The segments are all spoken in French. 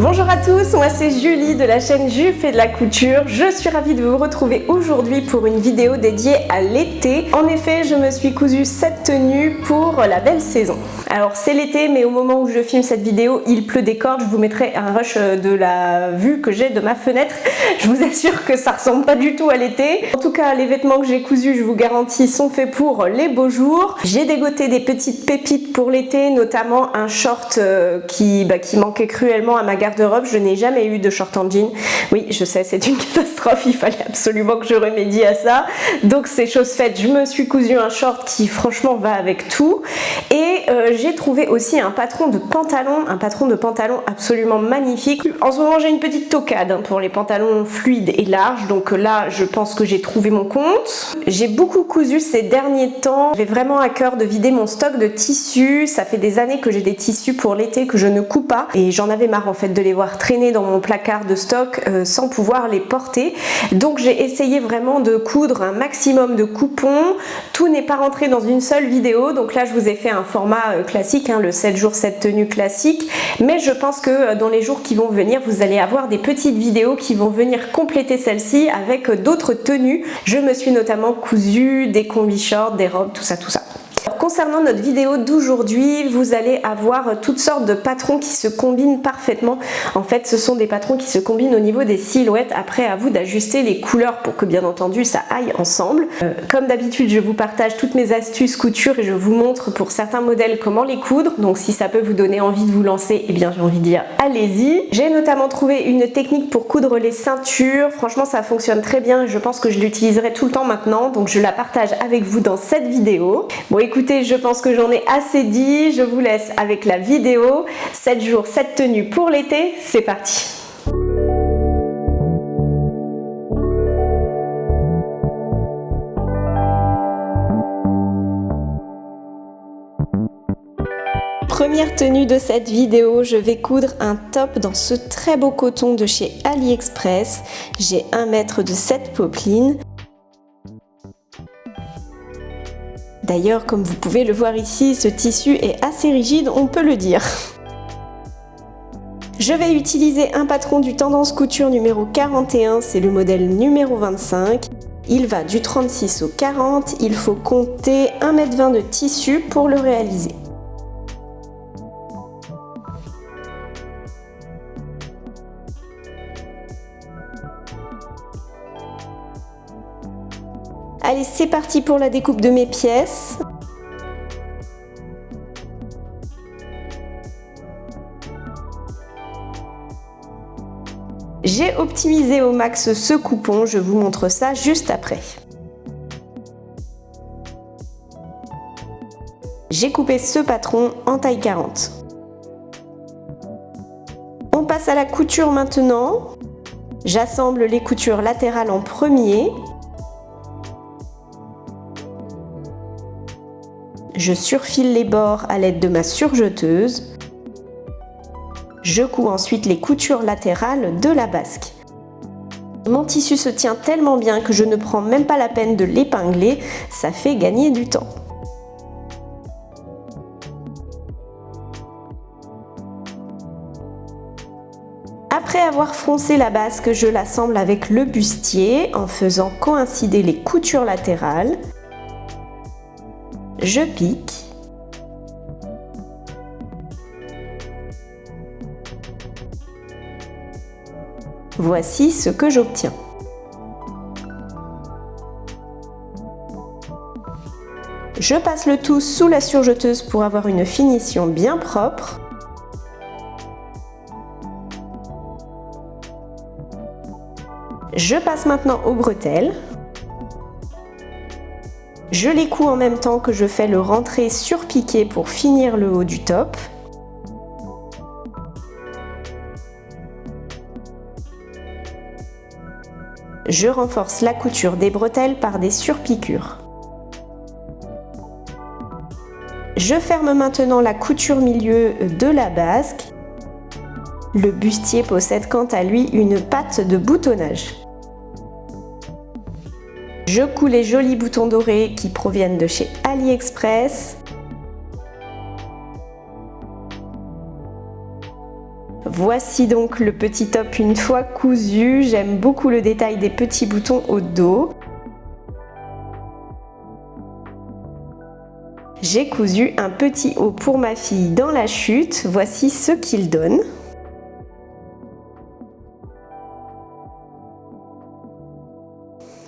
Bonjour à tous, moi c'est Julie de la chaîne Ju fait de la couture. Je suis ravie de vous retrouver aujourd'hui pour une vidéo dédiée à l'été. En effet, je me suis cousu cette tenue pour la belle saison. Alors c'est l'été, mais au moment où je filme cette vidéo, il pleut des cordes. Je vous mettrai un rush de la vue que j'ai de ma fenêtre. Je vous assure que ça ressemble pas du tout à l'été. En tout cas, les vêtements que j'ai cousus, je vous garantis, sont faits pour les beaux jours. J'ai dégoté des petites pépites pour l'été, notamment un short qui manquait cruellement à ma garde-robe. Je n'ai jamais eu de short en jean. Oui, je sais, c'est une catastrophe. Il fallait absolument que je remédie à ça. Donc c'est chose faite. Je me suis cousu un short qui franchement va avec tout. Et j'ai trouvé aussi un patron de pantalon absolument magnifique. En ce moment, j'ai une petite tocade pour les pantalons fluides et larges. Donc là, je pense que j'ai trouvé mon compte. J'ai beaucoup cousu ces derniers temps. J'avais vraiment à cœur de vider mon stock de tissus. Ça fait des années que j'ai des tissus pour l'été que je ne couds pas. Et j'en avais marre en fait de les voir traîner dans mon placard de stock sans pouvoir les porter. Donc j'ai essayé vraiment de coudre un maximum de coupons. Tout n'est pas rentré dans une seule vidéo. Donc là, je vous ai fait un format classique, le 7 jours 7 tenues classique. Mais je pense que dans les jours qui vont venir, vous allez avoir des petites vidéos qui vont venir compléter celle-ci avec d'autres tenues. Je me suis notamment cousu des combis shorts, des robes, tout ça. Alors, concernant notre vidéo d'aujourd'hui, vous allez avoir toutes sortes de patrons qui se combinent parfaitement. En fait, ce sont des patrons qui se combinent au niveau des silhouettes. Après, à vous d'ajuster les couleurs pour que, bien entendu, ça aille ensemble. Comme d'habitude, je vous partage toutes mes astuces couture et je vous montre pour certains modèles comment les coudre. Donc, si ça peut vous donner envie de vous lancer, eh bien, j'ai envie de dire, allez-y. J'ai notamment trouvé une technique pour coudre les ceintures. Franchement, ça fonctionne très bien et je pense que je l'utiliserai tout le temps maintenant. Donc, je la partage avec vous dans cette vidéo. Bon, écoutez, je pense que j'en ai assez dit. Je vous laisse avec la vidéo. 7 jours, 7 tenues pour l'été. C'est parti! Première tenue de cette vidéo, je vais coudre un top dans ce très beau coton de chez AliExpress. J'ai 1 mètre de cette popeline. D'ailleurs, comme vous pouvez le voir ici, ce tissu est assez rigide, on peut le dire. Je vais utiliser un patron du Tendance Couture numéro 41, c'est le modèle numéro 25. Il va du 36 au 40, il faut compter 1,20 m de tissu pour le réaliser. Allez, c'est parti pour la découpe de mes pièces. J'ai optimisé au max ce coupon, je vous montre ça juste après. J'ai coupé ce patron en taille 40. On passe à la couture maintenant. J'assemble les coutures latérales en premier. Je surfile les bords à l'aide de ma surjeteuse. Je couds ensuite les coutures latérales de la basque. Mon tissu se tient tellement bien que je ne prends même pas la peine de l'épingler, ça fait gagner du temps. Après avoir froncé la basque, je l'assemble avec le bustier en faisant coïncider les coutures latérales. Je pique. Voici ce que j'obtiens. Je passe le tout sous la surjeteuse pour avoir une finition bien propre. Je passe maintenant aux bretelles. Je les couds en même temps que je fais le rentré surpiqué pour finir le haut du top. Je renforce la couture des bretelles par des surpiqûres. Je ferme maintenant la couture milieu de la basque. Le bustier possède quant à lui une patte de boutonnage. Je couds les jolis boutons dorés qui proviennent de chez AliExpress. Voici donc le petit top une fois cousu. J'aime beaucoup le détail des petits boutons au dos. J'ai cousu un petit haut pour ma fille dans la chute. Voici ce qu'il donne.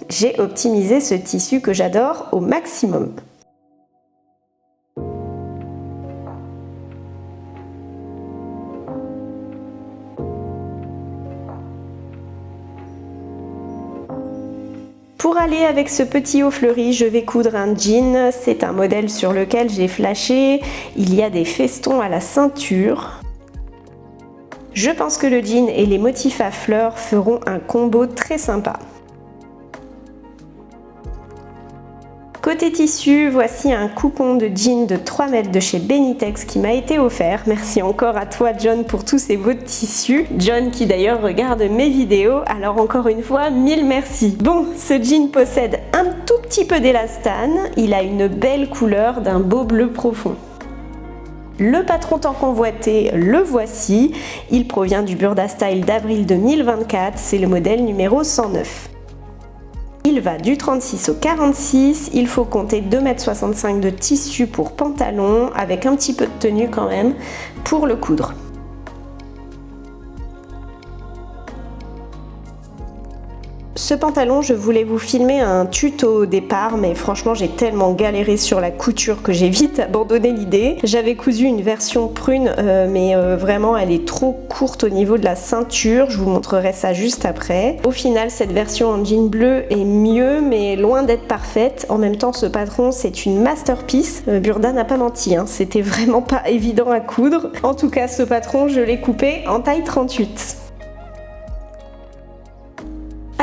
J'ai optimisé ce tissu que j'adore au maximum. Pour aller avec ce petit haut fleuri, je vais coudre un jean. C'est un modèle sur lequel j'ai flashé. Il y a des festons à la ceinture. Je pense que le jean et les motifs à fleurs feront un combo très sympa. Côté tissu, voici un coupon de jean de 3 mètres de chez Benitex qui m'a été offert. Merci encore à toi John pour tous ces beaux tissus. John qui d'ailleurs regarde mes vidéos, alors encore une fois, mille merci. Bon, ce jean possède un tout petit peu d'élastane. Il a une belle couleur d'un beau bleu profond. Le patron tant convoité, le voici. Il provient du Burda Style d'avril 2024. C'est le modèle numéro 109. Il va du 36 au 46, il faut compter 2,65 m de tissu pour pantalon, avec un petit peu de tenue quand même, pour le coudre. Ce pantalon, je voulais vous filmer un tuto au départ, mais franchement j'ai tellement galéré sur la couture que j'ai vite abandonné l'idée. J'avais cousu une version prune, mais vraiment elle est trop courte au niveau de la ceinture, je vous montrerai ça juste après. Au final, cette version en jean bleu est mieux, mais loin d'être parfaite. En même temps, ce patron, c'est une masterpiece. Burda n'a pas menti, hein. C'était vraiment pas évident à coudre. En tout cas, ce patron, je l'ai coupé en taille 38.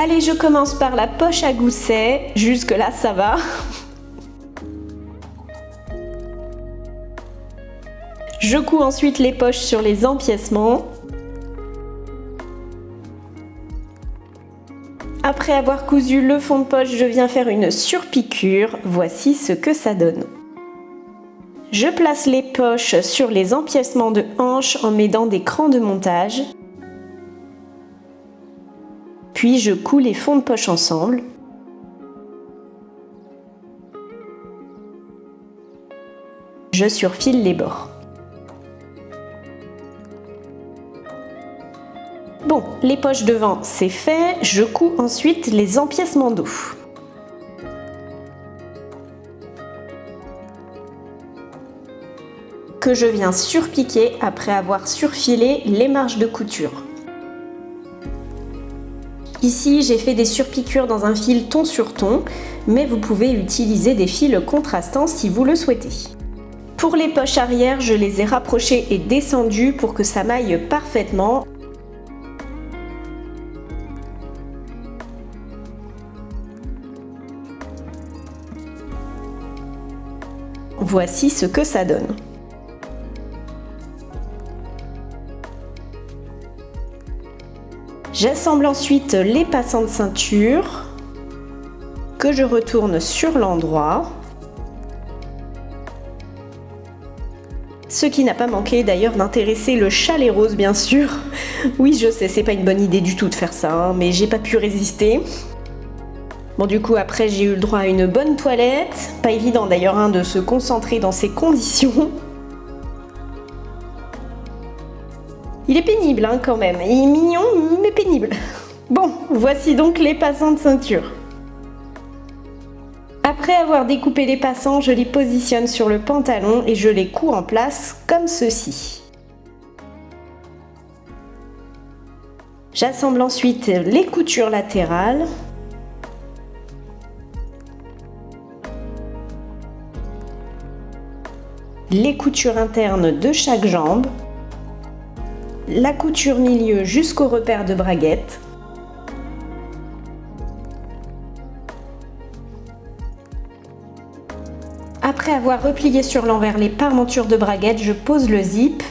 Allez, je commence par la poche à gousset, jusque là ça va. Je couds ensuite les poches sur les empiècements. Après avoir cousu le fond de poche, je viens faire une surpiqûre. Voici ce que ça donne. Je place les poches sur les empiècements de hanches en m'aidant des crans de montage. Puis je coud les fonds de poche ensemble. Je surfile les bords. Bon, les poches devant, c'est fait. Je couds ensuite les empiècements dos. Que je viens surpiquer après avoir surfilé les marges de couture. Ici, j'ai fait des surpiqûres dans un fil ton sur ton, mais vous pouvez utiliser des fils contrastants si vous le souhaitez. Pour les poches arrière, je les ai rapprochées et descendues pour que ça m'aille parfaitement. Voici ce que ça donne. J'assemble ensuite les passants de ceinture que je retourne sur l'endroit. Ce qui n'a pas manqué d'ailleurs d'intéresser le chalet rose bien sûr. Oui, je sais, c'est pas une bonne idée du tout de faire ça, hein, mais j'ai pas pu résister. Bon, du coup après j'ai eu le droit à une bonne toilette. Pas évident d'ailleurs hein, de se concentrer dans ces conditions. Il est pénible hein, quand même, il est mignon mais pénible. Bon, voici donc les passants de ceinture. Après avoir découpé les passants, je les positionne sur le pantalon et je les couds en place comme ceci. J'assemble ensuite les coutures latérales. Les coutures internes de chaque jambe. La couture milieu jusqu'au repère de braguette. Après avoir replié sur l'envers les parmentures de braguette, je pose le zip,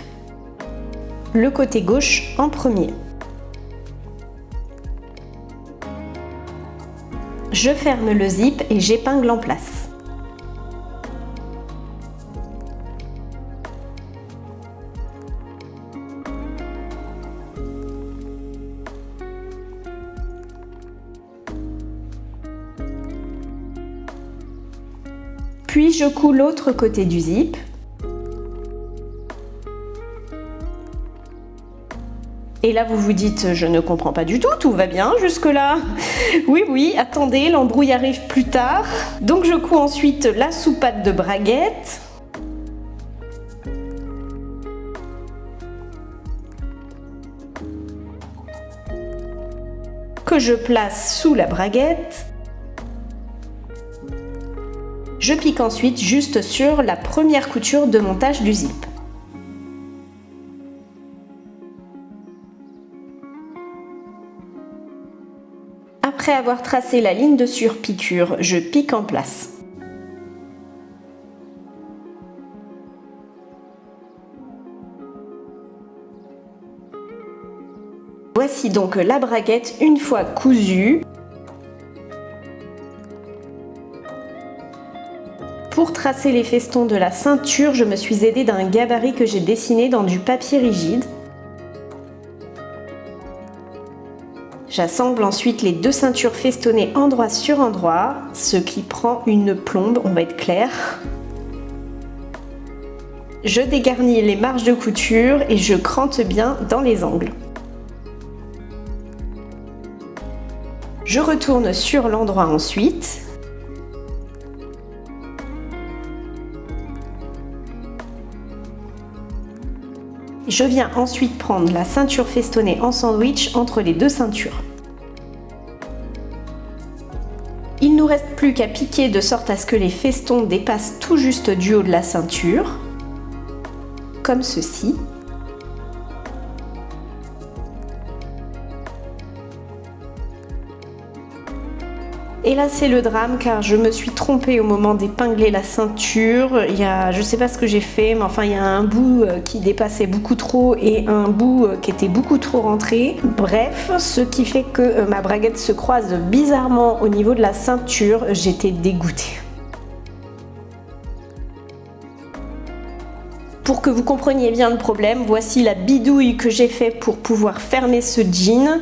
le côté gauche en premier. Je ferme le zip et j'épingle en place. Puis je couds l'autre côté du zip. Et là vous vous dites, je ne comprends pas du tout, tout va bien jusque-là. Oui, attendez, l'embrouille arrive plus tard. Donc je couds ensuite la soupape de braguette. Que je place sous la braguette. Je pique ensuite juste sur la première couture de montage du zip. Après avoir tracé la ligne de surpiqûre, je pique en place. Voici donc la braguette une fois cousue. Pour tracer les festons de la ceinture, je me suis aidée d'un gabarit que j'ai dessiné dans du papier rigide. J'assemble ensuite les deux ceintures festonnées endroit sur endroit, ce qui prend une plombe, on va être clair. Je dégarnis les marges de couture et je crante bien dans les angles. Je retourne sur l'endroit ensuite. Je viens ensuite prendre la ceinture festonnée en sandwich entre les deux ceintures. Il ne nous reste plus qu'à piquer de sorte à ce que les festons dépassent tout juste du haut de la ceinture, comme ceci. Et là c'est le drame car je me suis trompée au moment d'épingler la ceinture. Je sais pas ce que j'ai fait, mais enfin il y a un bout qui dépassait beaucoup trop et un bout qui était beaucoup trop rentré. Bref, ce qui fait que ma braguette se croise bizarrement au niveau de la ceinture. J'étais dégoûtée. Pour que vous compreniez bien le problème, voici la bidouille que j'ai fait pour pouvoir fermer ce jean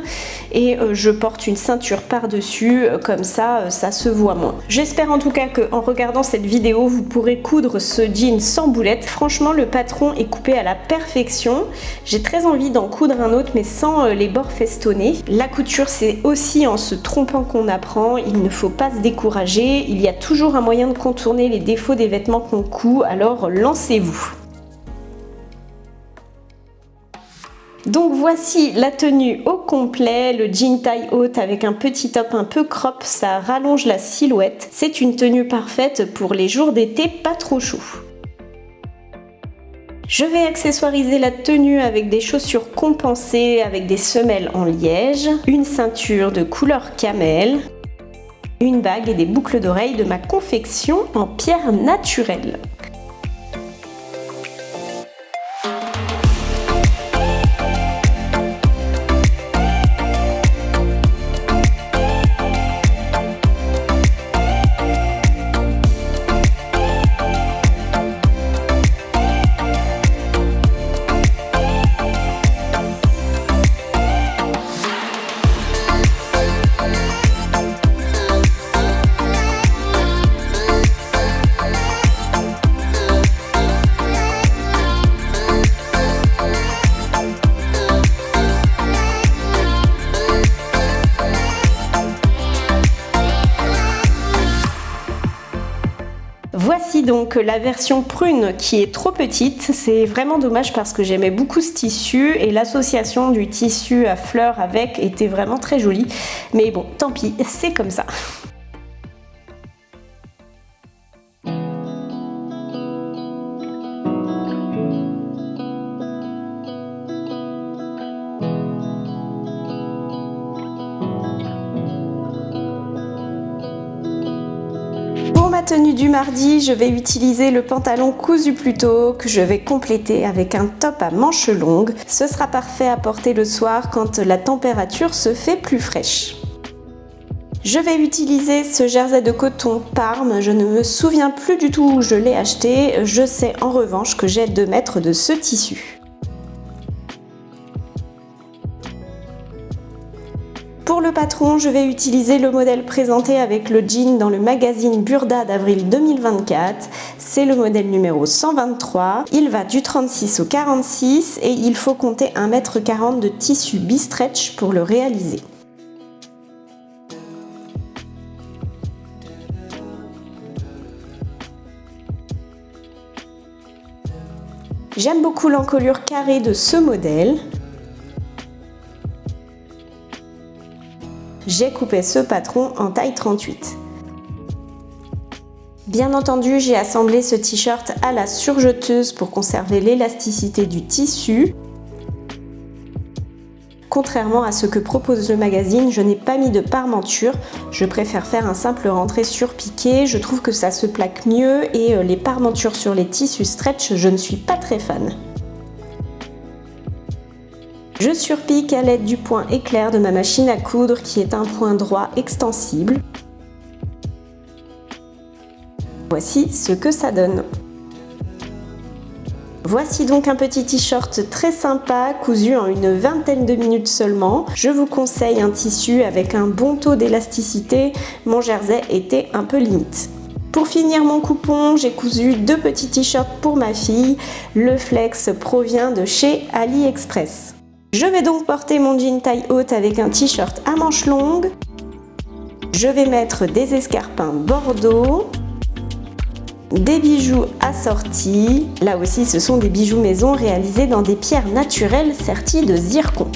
et je porte une ceinture par-dessus, comme ça, ça se voit moins. J'espère en tout cas qu'en regardant cette vidéo, vous pourrez coudre ce jean sans boulette. Franchement, le patron est coupé à la perfection. J'ai très envie d'en coudre un autre, mais sans les bords festonnés. La couture, c'est aussi en se trompant qu'on apprend. Il ne faut pas se décourager. Il y a toujours un moyen de contourner les défauts des vêtements qu'on coud, alors lancez-vous. Donc voici la tenue au complet, le jean taille haute avec un petit top un peu crop, ça rallonge la silhouette. C'est une tenue parfaite pour les jours d'été pas trop chauds. Je vais accessoiriser la tenue avec des chaussures compensées avec des semelles en liège, une ceinture de couleur camel, une bague et des boucles d'oreilles de ma confection en pierre naturelle. Voici donc la version prune qui est trop petite, c'est vraiment dommage parce que j'aimais beaucoup ce tissu et l'association du tissu à fleurs avec était vraiment très jolie, mais bon tant pis, c'est comme ça. Pour ma tenue du mardi, je vais utiliser le pantalon cousu plus tôt que je vais compléter avec un top à manches longues. Ce sera parfait à porter le soir quand la température se fait plus fraîche. Je vais utiliser ce jersey de coton Parme, je ne me souviens plus du tout où je l'ai acheté, je sais en revanche que j'ai 2 mètres de ce tissu. Pour le patron, je vais utiliser le modèle présenté avec le jean dans le magazine Burda d'avril 2024. C'est le modèle numéro 123. Il va du 36 au 46 et il faut compter 1,40 m de tissu bi-stretch pour le réaliser. J'aime beaucoup l'encolure carrée de ce modèle. J'ai coupé ce patron en taille 38. Bien entendu, j'ai assemblé ce t-shirt à la surjeteuse pour conserver l'élasticité du tissu. Contrairement à ce que propose le magazine, je n'ai pas mis de parmenture. Je préfère faire un simple rentré surpiqué. Je trouve que ça se plaque mieux et les parmentures sur les tissus stretch, je ne suis pas très fan. Je surpique à l'aide du point éclair de ma machine à coudre qui est un point droit extensible. Voici ce que ça donne. Voici donc un petit t-shirt très sympa, cousu en une vingtaine de minutes seulement. Je vous conseille un tissu avec un bon taux d'élasticité. Mon jersey était un peu limite. Pour finir mon coupon, j'ai cousu 2 petits t-shirts pour ma fille. Le flex provient de chez AliExpress. Je vais donc porter mon jean taille haute avec un t-shirt à manches longues. Je vais mettre des escarpins bordeaux. Des bijoux assortis. Là aussi, ce sont des bijoux maison réalisés dans des pierres naturelles serties de zircon.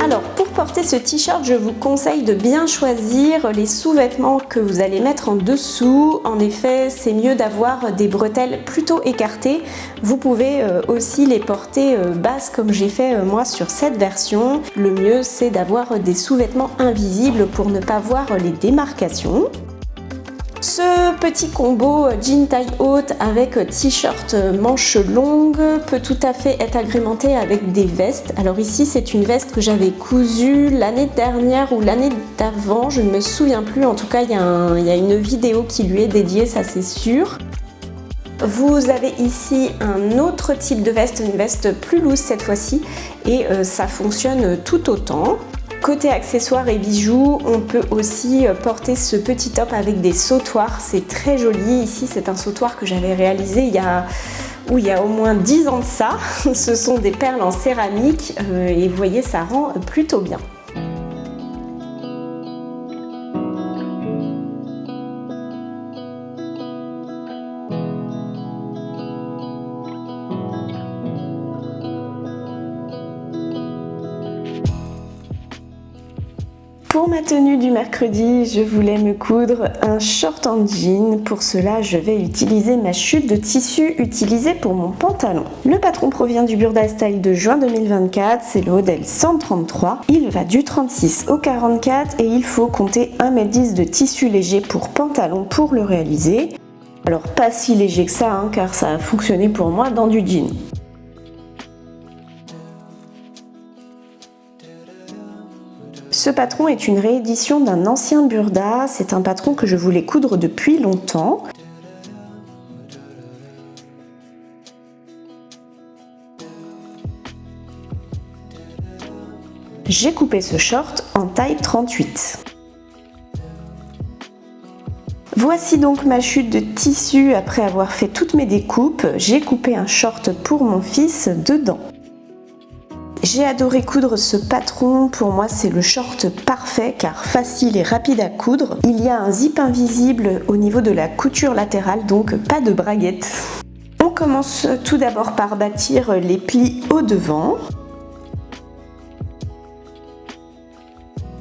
Alors pour porter ce t-shirt, je vous conseille de bien choisir les sous-vêtements que vous allez mettre en dessous. En effet, c'est mieux d'avoir des bretelles plutôt écartées. Vous pouvez aussi les porter basses comme j'ai fait moi sur cette version. Le mieux, c'est d'avoir des sous-vêtements invisibles pour ne pas voir les démarcations. Ce petit combo jean taille haute avec t-shirt manches longues peut tout à fait être agrémenté avec des vestes. Alors ici, c'est une veste que j'avais cousue l'année dernière ou l'année d'avant, je ne me souviens plus. En tout cas, il y a une vidéo qui lui est dédiée, ça c'est sûr. Vous avez ici un autre type de veste, une veste plus loose cette fois-ci, et ça fonctionne tout autant. Côté accessoires et bijoux, on peut aussi porter ce petit top avec des sautoirs, c'est très joli. Ici, c'est un sautoir que j'avais réalisé il y a au moins 10 ans de ça. Ce sont des perles en céramique et vous voyez, ça rend plutôt bien. Pour ma tenue du mercredi, je voulais me coudre un short en jean. Pour cela, je vais utiliser ma chute de tissu utilisée pour mon pantalon. Le patron provient du Burda Style de juin 2024, c'est le modèle 133. Il va du 36 au 44 et il faut compter 1,10 m de tissu léger pour pantalon pour le réaliser. Alors pas si léger que ça, car ça a fonctionné pour moi dans du jean. Ce patron est une réédition d'un ancien Burda, c'est un patron que je voulais coudre depuis longtemps. J'ai coupé ce short en taille 38. Voici donc ma chute de tissu après avoir fait toutes mes découpes. J'ai coupé un short pour mon fils dedans. J'ai adoré coudre ce patron, pour moi c'est le short parfait car facile et rapide à coudre. Il y a un zip invisible au niveau de la couture latérale, donc pas de braguette. On commence tout d'abord par bâtir les plis au devant.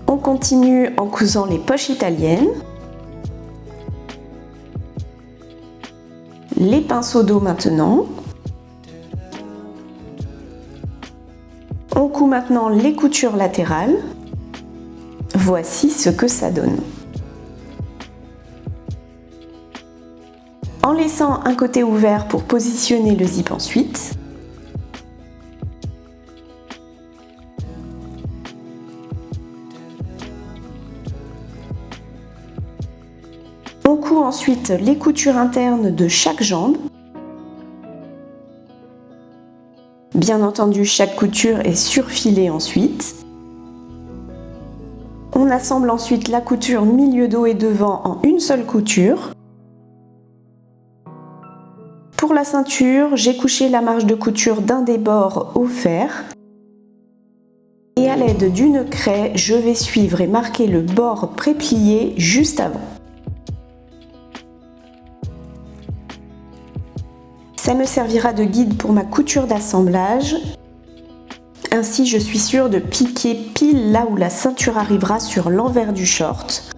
On continue en cousant les poches italiennes. Les pinceaux dos maintenant. On coud maintenant les coutures latérales. Voici ce que ça donne. En laissant un côté ouvert pour positionner le zip ensuite, on coud ensuite les coutures internes de chaque jambe. Bien entendu, chaque couture est surfilée ensuite. On assemble ensuite la couture milieu dos et devant en une seule couture. Pour la ceinture, j'ai couché la marge de couture d'un des bords au fer. Et à l'aide d'une craie, je vais suivre et marquer le bord préplié juste avant. Ça me servira de guide pour ma couture d'assemblage. Ainsi, je suis sûre de piquer pile là où la ceinture arrivera sur l'envers du short.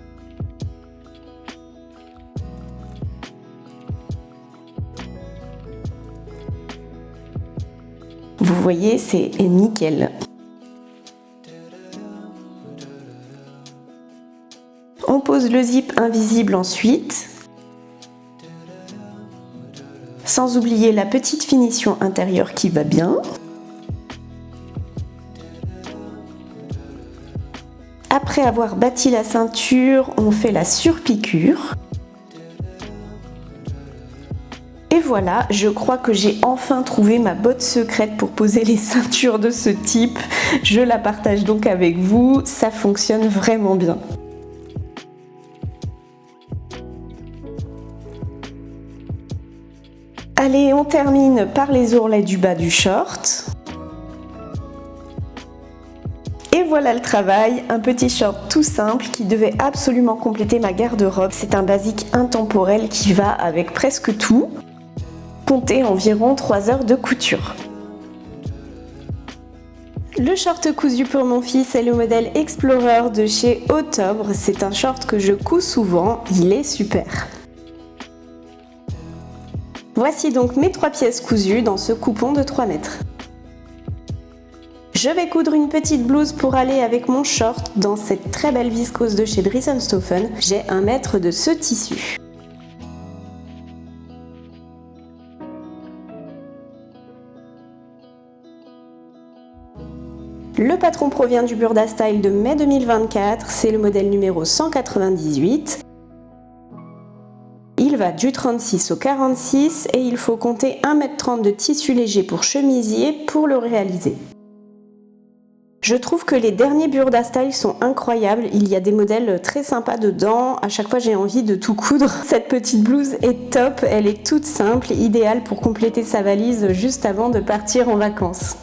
Vous voyez, c'est nickel. On pose le zip invisible ensuite. Sans oublier la petite finition intérieure qui va bien. Après avoir bâti la ceinture, on fait la surpiqûre. Et voilà, je crois que j'ai enfin trouvé ma botte secrète pour poser les ceintures de ce type. Je la partage donc avec vous, ça fonctionne vraiment bien. Allez, on termine par les ourlets du bas du short. Et voilà le travail, un petit short tout simple qui devait absolument compléter ma garde-robe. C'est un basique intemporel qui va avec presque tout. Comptez environ 3 heures de couture. Le short cousu pour mon fils est le modèle Explorer de chez Octobre. C'est un short que je couds souvent, il est super. Voici donc mes 3 pièces cousues dans ce coupon de 3 mètres. Je vais coudre une petite blouse pour aller avec mon short dans cette très belle viscose de chez Dries & Stoffen. J'ai 1 mètre de ce tissu. Le patron provient du Burda Style de mai 2024, c'est le modèle numéro 198. Il va du 36 au 46 et il faut compter 1,30 m de tissu léger pour chemisier pour le réaliser. Je trouve que les derniers Burda Style sont incroyables, il y a des modèles très sympas dedans, à chaque fois j'ai envie de tout coudre. Cette petite blouse est top, elle est toute simple, idéale pour compléter sa valise juste avant de partir en vacances.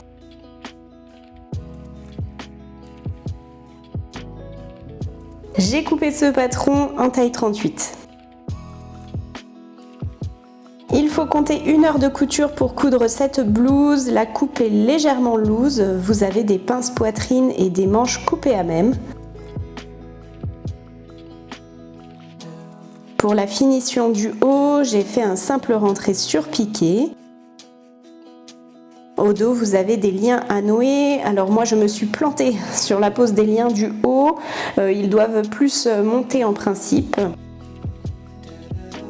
J'ai coupé ce patron en taille 38. Il faut compter 1 heure de couture pour coudre cette blouse. La coupe est légèrement loose. Vous avez des pinces poitrine et des manches coupées à même. Pour la finition du haut, j'ai fait un simple rentré surpiqué. Au dos, vous avez des liens à nouer. Alors moi, je me suis plantée sur la pose des liens du haut. Ils doivent plus monter en principe.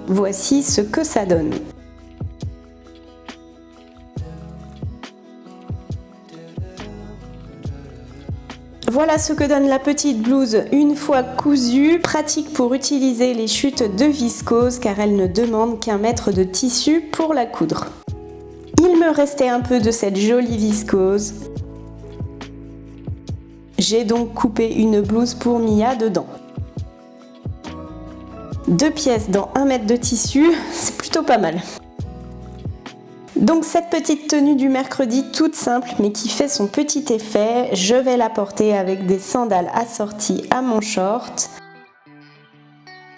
Voici ce que ça donne. Voilà ce que donne la petite blouse une fois cousue. Pratique pour utiliser les chutes de viscose car elle ne demande qu'1 mètre de tissu pour la coudre. Il me restait un peu de cette jolie viscose. J'ai donc coupé une blouse pour Mia dedans. 2 pièces dans 1 mètre de tissu, c'est plutôt pas mal. Donc cette petite tenue du mercredi toute simple mais qui fait son petit effet, je vais la porter avec des sandales assorties à mon short.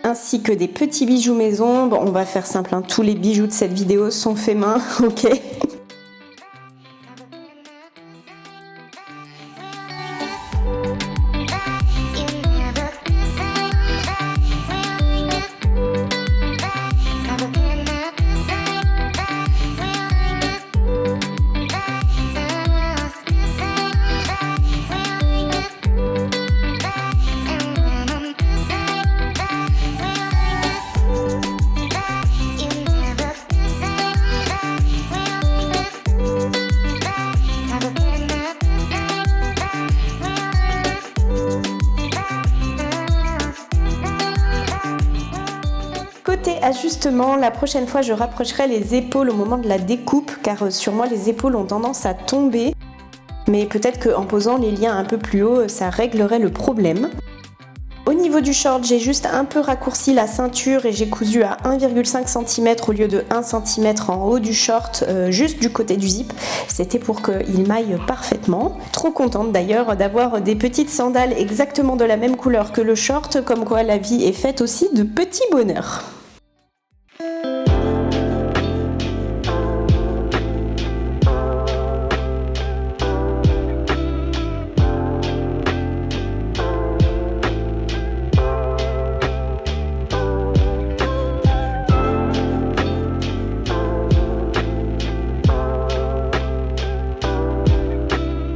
Ainsi que des petits bijoux maison. Bon, on va faire simple, hein. Tous les bijoux de cette vidéo sont faits main, ok. Côté ajustement, la prochaine fois je rapprocherai les épaules au moment de la découpe car sur moi les épaules ont tendance à tomber. Mais peut-être qu'en posant les liens un peu plus haut, ça réglerait le problème. Au niveau du short, j'ai juste un peu raccourci la ceinture et j'ai cousu à 1,5 cm au lieu de 1 cm en haut du short, juste du côté du zip. C'était pour qu'il maille parfaitement. Trop contente d'ailleurs d'avoir des petites sandales exactement de la même couleur que le short, comme quoi la vie est faite aussi de petits bonheurs.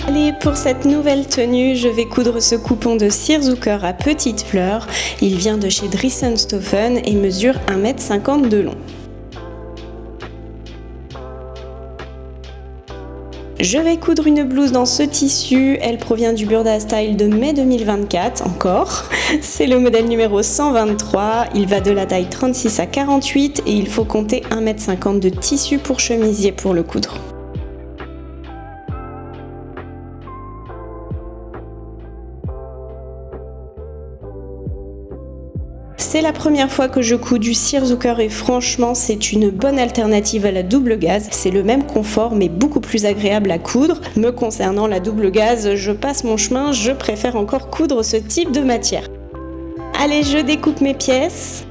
Allez, pour cette nouvelle tenue, je vais coudre ce coupon de Cirzucker à petites fleurs. Il vient de chez Dressenstoffen et mesure 1,50 m de long. Je vais coudre une blouse dans ce tissu, elle provient du Burda Style de mai 2024 encore. C'est le modèle numéro 123, il va de la taille 36 à 48 et il faut compter 1,50 m de tissu pour chemisier pour le coudre. C'est la première fois que je couds du Cirzucker et franchement c'est une bonne alternative à la double gaze. C'est le même confort mais beaucoup plus agréable à coudre. Me concernant, la double gaze, je passe mon chemin, je préfère encore coudre ce type de matière. Allez, je découpe mes pièces.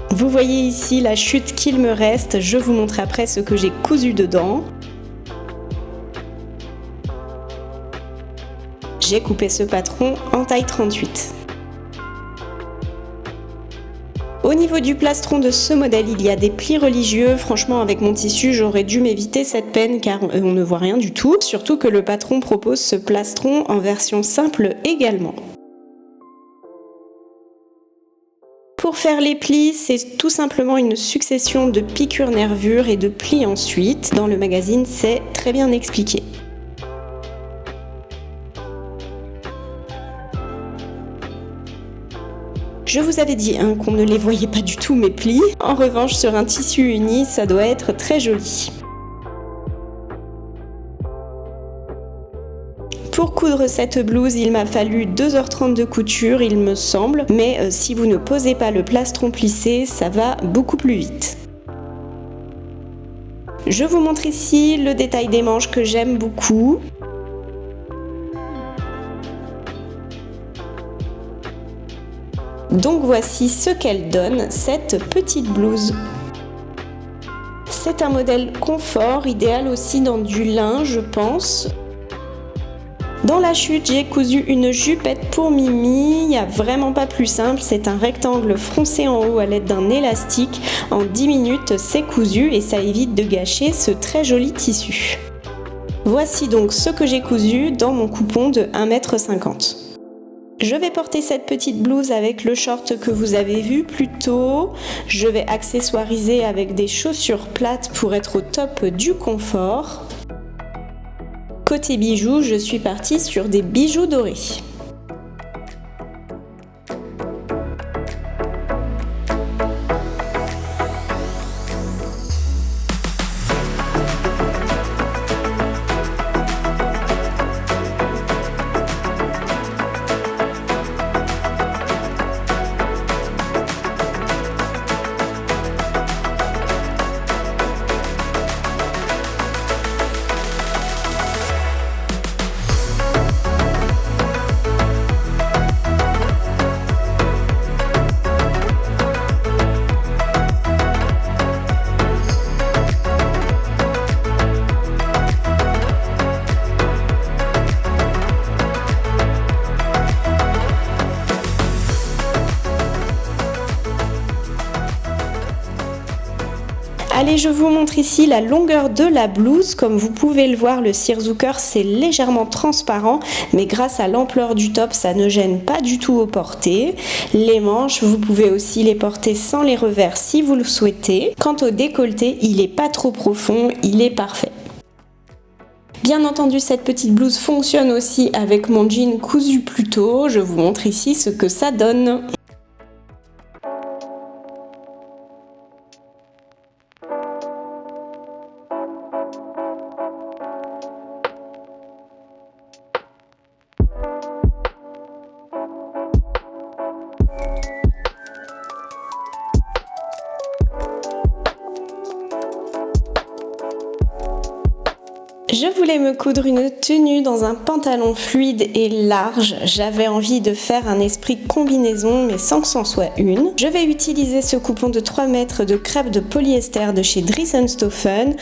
Vous voyez ici la chute qu'il me reste, je vous montre après ce que j'ai cousu dedans. J'ai coupé ce patron en taille 38. Au niveau du plastron de ce modèle, il y a des plis religieux. Franchement, avec mon tissu, j'aurais dû m'éviter cette peine car on ne voit rien du tout. Surtout que le patron propose ce plastron en version simple également. Pour faire les plis, c'est tout simplement une succession de piqûres nervures et de plis ensuite. Dans le magazine, c'est très bien expliqué. Je vous avais dit qu'on ne les voyait pas du tout mes plis. En revanche, sur un tissu uni, ça doit être très joli. Pour coudre cette blouse, il m'a fallu 2h30 de couture, il me semble. Mais si vous ne posez pas le plastron plissé, ça va beaucoup plus vite. Je vous montre ici le détail des manches que j'aime beaucoup. Donc voici ce qu'elle donne, cette petite blouse. C'est un modèle confort, idéal aussi dans du lin, je pense. Dans la chute, j'ai cousu une jupette pour Mimi, il n'y a vraiment pas plus simple, c'est un rectangle froncé en haut à l'aide d'un élastique. En 10 minutes, c'est cousu et ça évite de gâcher ce très joli tissu. Voici donc ce que j'ai cousu dans mon coupon de 1,50 m. Je vais porter cette petite blouse avec le short que vous avez vu plus tôt. Je vais accessoiriser avec des chaussures plates pour être au top du confort. Côté bijoux, je suis partie sur des bijoux dorés. Allez, je vous montre ici la longueur de la blouse. Comme vous pouvez le voir, le Cirzucker c'est légèrement transparent, mais grâce à l'ampleur du top, ça ne gêne pas du tout au porté. Les manches, vous pouvez aussi les porter sans les revers si vous le souhaitez. Quant au décolleté, il n'est pas trop profond, il est parfait. Bien entendu, cette petite blouse fonctionne aussi avec mon jean cousu plus tôt. Je vous montre ici ce que ça donne. Je voulais me coudre une tenue dans un pantalon fluide et large. J'avais envie de faire un esprit combinaison mais sans que c'en soit une. Je vais utiliser ce coupon de 3 mètres de crêpe de polyester de chez Dries & Stoffen.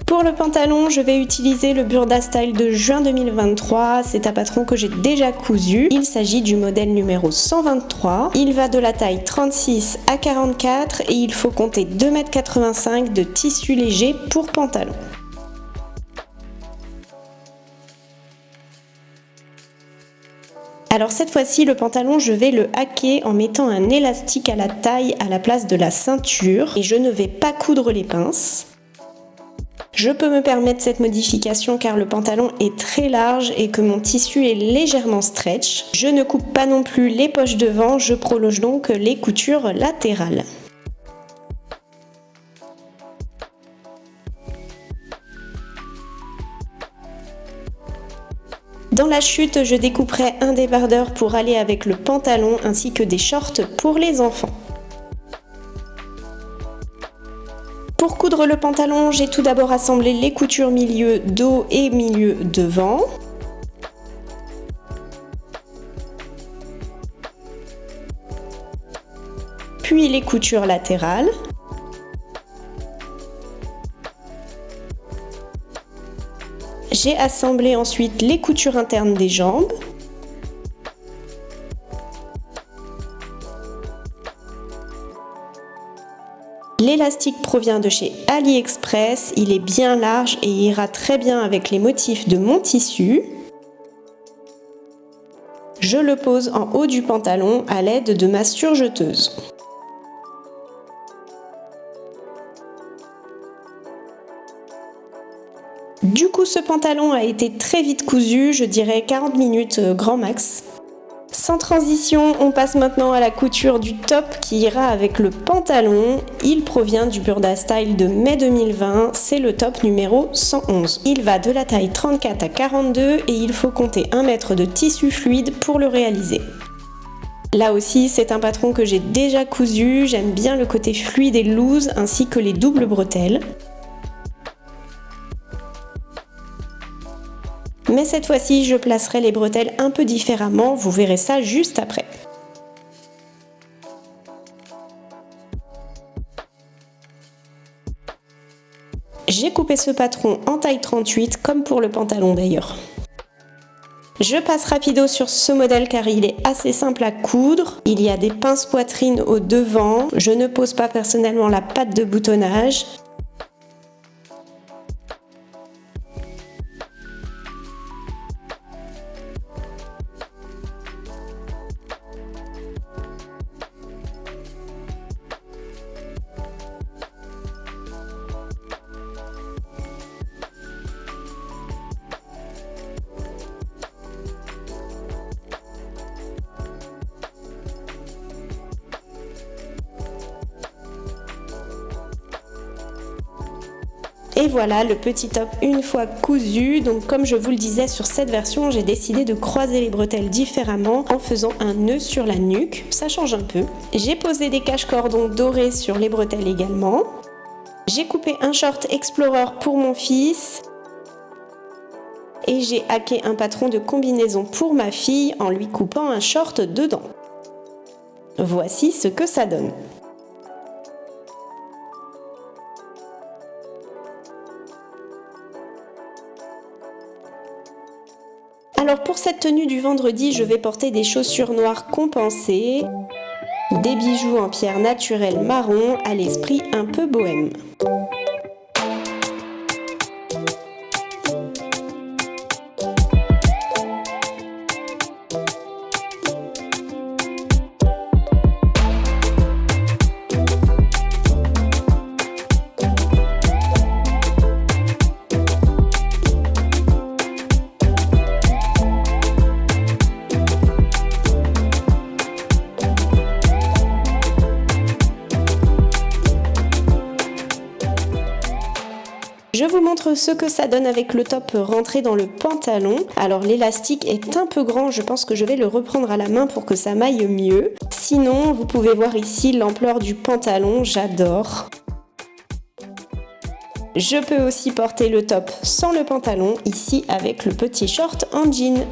Pour le pantalon, je vais utiliser le Burda Style de juin 2023. C'est un patron que j'ai déjà cousu. Il s'agit du modèle numéro 123. Il va de la taille 36 à 44 et il faut compter 2,85 m de tissu léger pour pantalon. Alors cette fois-ci, le pantalon, je vais le hacker en mettant un élastique à la taille à la place de la ceinture et je ne vais pas coudre les pinces. Je peux me permettre cette modification car le pantalon est très large et que mon tissu est légèrement stretch. Je ne coupe pas non plus les poches devant, je prolonge donc les coutures latérales. Dans la chute, je découperai un débardeur pour aller avec le pantalon ainsi que des shorts pour les enfants. Pour coudre le pantalon, j'ai tout d'abord assemblé les coutures milieu dos et milieu devant. Puis les coutures latérales. J'ai assemblé ensuite les coutures internes des jambes. L'élastique provient de chez AliExpress, il est bien large et ira très bien avec les motifs de mon tissu. Je le pose en haut du pantalon à l'aide de ma surjeteuse. Du coup, ce pantalon a été très vite cousu, je dirais 40 minutes grand max. Sans transition, on passe maintenant à la couture du top qui ira avec le pantalon. Il provient du Burda Style de mai 2020, c'est le top numéro 111. Il va de la taille 34 à 42 et il faut compter 1 mètre de tissu fluide pour le réaliser. Là aussi, c'est un patron que j'ai déjà cousu, j'aime bien le côté fluide et loose ainsi que les doubles bretelles. Mais cette fois-ci, je placerai les bretelles un peu différemment, vous verrez ça juste après. J'ai coupé ce patron en taille 38, comme pour le pantalon d'ailleurs. Je passe rapido sur ce modèle car il est assez simple à coudre. Il y a des pinces poitrine au devant. Je ne pose pas personnellement la patte de boutonnage. Et voilà le petit top une fois cousu. Donc comme je vous le disais, sur cette version, j'ai décidé de croiser les bretelles différemment en faisant un nœud sur la nuque. Ça change un peu. J'ai posé des cache-cordons dorés sur les bretelles également. J'ai coupé un short Explorer pour mon fils. Et j'ai hacké un patron de combinaison pour ma fille en lui coupant un short dedans. Voici ce que ça donne. Alors pour cette tenue du vendredi, je vais porter des chaussures noires compensées, des bijoux en pierre naturelle marron à l'esprit un peu bohème. Je vous montre ce que ça donne avec le top rentré dans le pantalon. Alors l'élastique est un peu grand, je pense que je vais le reprendre à la main pour que ça m'aille mieux. Sinon, vous pouvez voir ici l'ampleur du pantalon, j'adore. Je peux aussi porter le top sans le pantalon, ici avec le petit short en jean.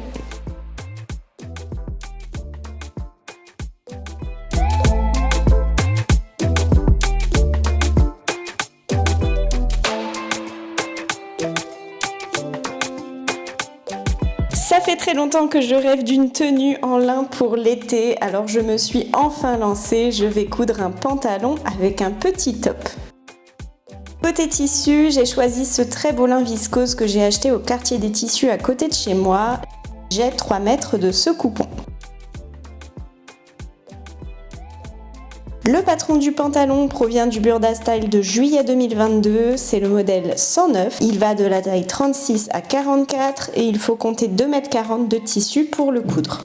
Ça fait très longtemps que je rêve d'une tenue en lin pour l'été, alors je me suis enfin lancée, je vais coudre un pantalon avec un petit top. Côté tissu, j'ai choisi ce très beau lin viscose que j'ai acheté au quartier des tissus à côté de chez moi. J'ai 3 mètres de ce coupon. Le patron du pantalon provient du Burda Style de juillet 2022, c'est le modèle 109. Il va de la taille 36 à 44 et il faut compter 2,40 m de tissu pour le coudre.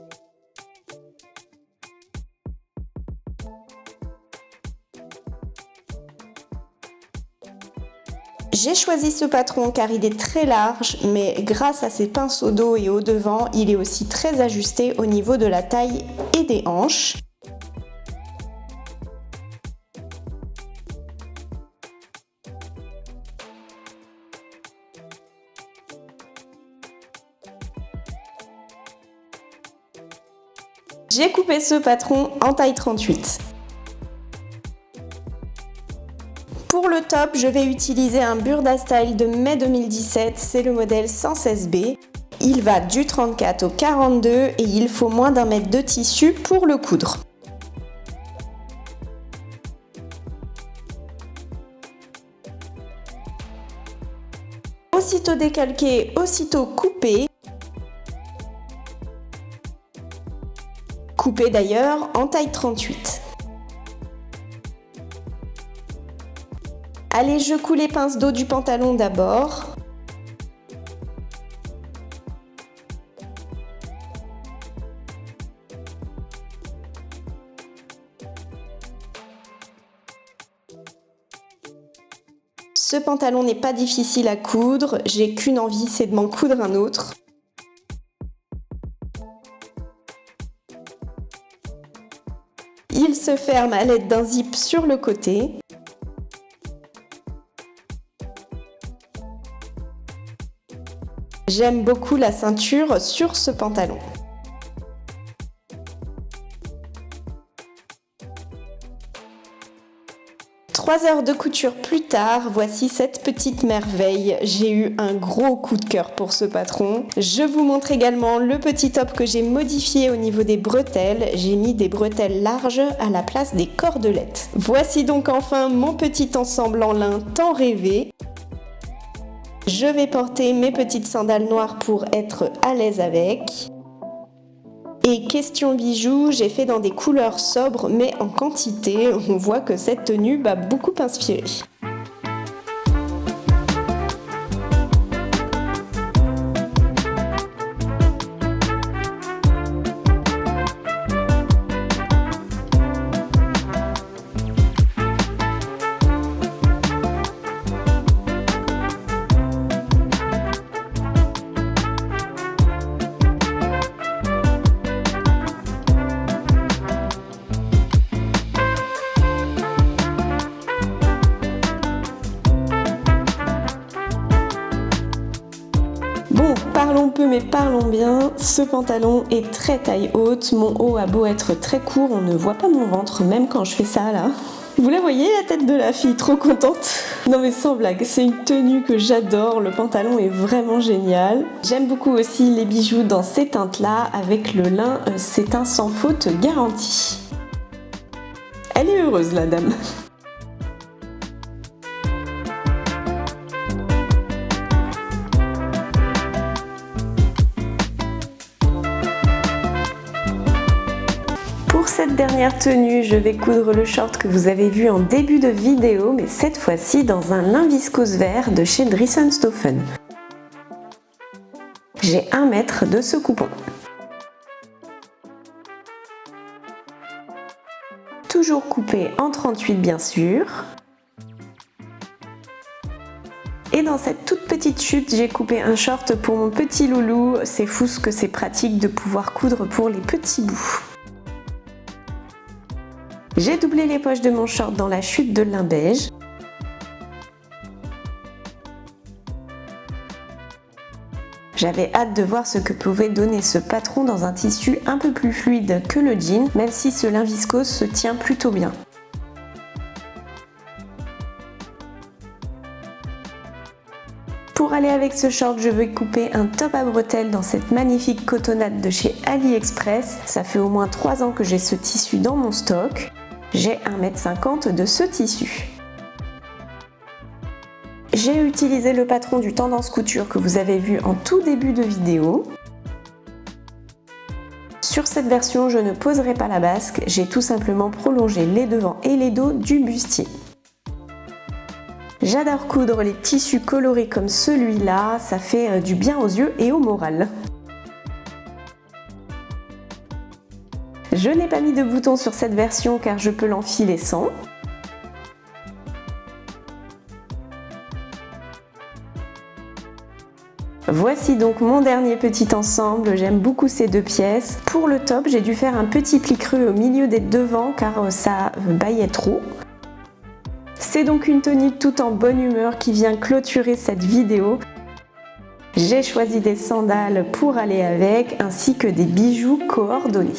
J'ai choisi ce patron car il est très large, mais grâce à ses pinces au dos et au devant, il est aussi très ajusté au niveau de la taille et des hanches. J'ai coupé ce patron en taille 38. Pour le top, je vais utiliser un Burda Style de mai 2017, c'est le modèle 116B. Il va du 34 au 42 et il faut moins d'1 mètre de tissu pour le coudre. Aussitôt décalqué, aussitôt coupé. Coupé d'ailleurs en taille 38. Allez, je coule les pinces d'eau du pantalon d'abord. Ce pantalon n'est pas difficile à coudre, j'ai qu'une envie, c'est de m'en coudre un autre. Il se ferme à l'aide d'un zip sur le côté. J'aime beaucoup la ceinture sur ce pantalon. Trois heures de couture plus tard, voici cette petite merveille. J'ai eu un gros coup de cœur pour ce patron. Je vous montre également le petit top que j'ai modifié au niveau des bretelles. J'ai mis des bretelles larges à la place des cordelettes. Voici donc enfin mon petit ensemble en lin tant rêvé. Je vais porter mes petites sandales noires pour être à l'aise avec. Et question bijoux, j'ai fait dans des couleurs sobres mais en quantité. On voit que cette tenue m'a beaucoup inspirée. Bon, parlons peu mais parlons bien, ce pantalon est très taille haute, mon haut a beau être très court, on ne voit pas mon ventre même quand je fais ça là. Vous la voyez la tête de la fille, trop contente? Non mais sans blague, c'est une tenue que j'adore, le pantalon est vraiment génial. J'aime beaucoup aussi les bijoux dans ces teintes là, avec le lin, c'est un sans faute garanti. Elle est heureuse la dame. Pour cette dernière tenue, je vais coudre le short que vous avez vu en début de vidéo, mais cette fois-ci dans un lin viscose vert de chez Dressenstoffen. J'ai 1 mètre de ce coupon. Toujours coupé en 38 bien sûr. Et dans cette toute petite chute, j'ai coupé un short pour mon petit loulou. C'est fou ce que c'est pratique de pouvoir coudre pour les petits bouts. J'ai doublé les poches de mon short dans la chute de lin beige. J'avais hâte de voir ce que pouvait donner ce patron dans un tissu un peu plus fluide que le jean, même si ce lin viscose se tient plutôt bien. Pour aller avec ce short, je vais couper un top à bretelles dans cette magnifique cotonnade de chez AliExpress. Ça fait au moins 3 ans que j'ai ce tissu dans mon stock. J'ai 1,50 m de ce tissu. J'ai utilisé le patron du Tendance Couture que vous avez vu en tout début de vidéo. Sur cette version, je ne poserai pas la basque, j'ai tout simplement prolongé les devants et les dos du bustier. J'adore coudre les tissus colorés comme celui-là, ça fait du bien aux yeux et au moral. Je n'ai pas mis de bouton sur cette version car je peux l'enfiler sans. Voici donc mon dernier petit ensemble, j'aime beaucoup ces deux pièces. Pour le top, j'ai dû faire un petit pli creux au milieu des devants car ça bâillait trop. C'est donc une tenue toute en bonne humeur qui vient clôturer cette vidéo. J'ai choisi des sandales pour aller avec, ainsi que des bijoux coordonnés.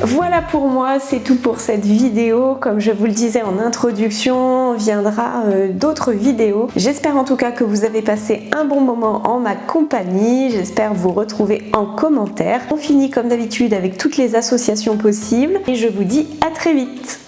Voilà pour moi, c'est tout pour cette vidéo. Comme je vous le disais en introduction, viendra d'autres vidéos. J'espère en tout cas que vous avez passé un bon moment en ma compagnie. J'espère vous retrouver en commentaire. On finit comme d'habitude avec toutes les associations possibles et je vous dis à très vite.